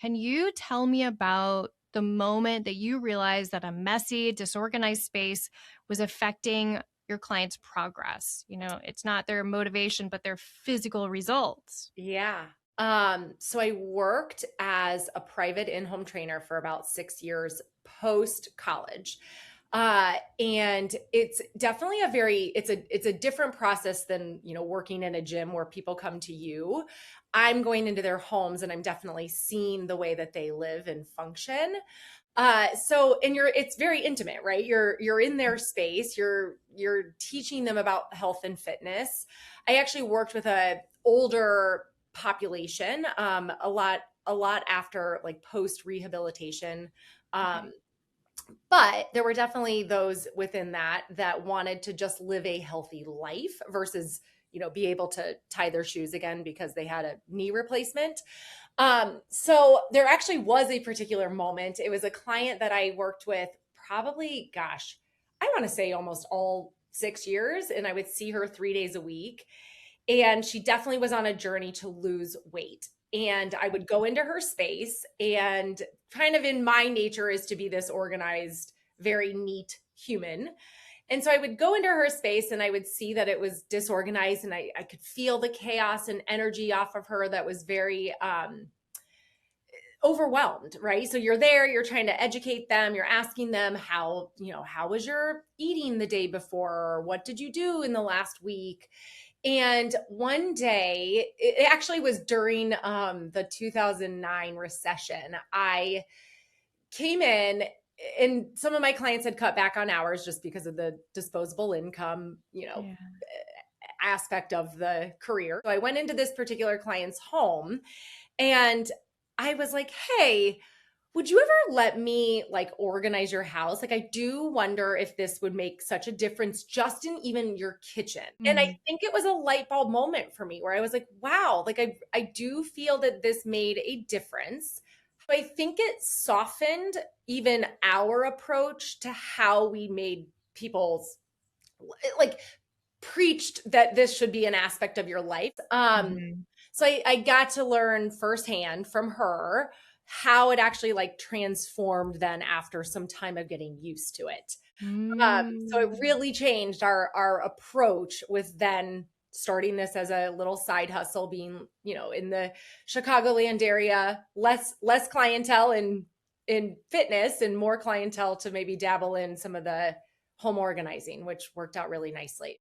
Can you tell me about the moment that you realized that a messy, disorganized space was affecting your client's progress? It's not their motivation, but their physical results. Yeah. So I worked as a private in-home trainer for about 6 years post college. And it's definitely it's a different process than, working in a gym where people come to you. I'm going into their homes and I'm definitely seeing the way that they live and function. It's very intimate, right? You're in their space, you're teaching them about health and fitness. I actually worked with a older population, a lot after like post rehabilitation. Okay. Um, but there were definitely those within that wanted to just live a healthy life versus, be able to tie their shoes again because they had a knee replacement. So there actually was a particular moment. It was a client that I worked with probably, gosh, I want to say almost all 6 years, and I would see her 3 days a week. And she definitely was on a journey to lose weight. And I would go into her space, and kind of in my nature is to be this organized, very neat human. And so I would go into her space and I would see that it was disorganized, and I could feel the chaos and energy off of her that was very overwhelmed, right? So you're there, you're trying to educate them, you're asking them how was your eating the day before? Or what did you do in the last week? And one day, it actually was during the 2009 recession. I came in, and some of my clients had cut back on hours just because of the disposable income, Yeah. aspect of the career. So I went into this particular client's home, and I was like, "Hey, would you ever let me like organize your house? Like, I do wonder if this would make such a difference just in even your kitchen." And I Mm. think it was a light bulb moment for me where I was like, wow, like I do feel that this made a difference. I think it softened even our approach to how we made people's, like, preached that this should be an aspect of your life. Mhm. So I got to learn firsthand from her how it actually like transformed then after some time of getting used to it. So it Mm. really changed our approach with then starting this as a little side hustle, being, in the Chicagoland area, less clientele in fitness and more clientele to maybe dabble in some of the home organizing, which worked out really nicely.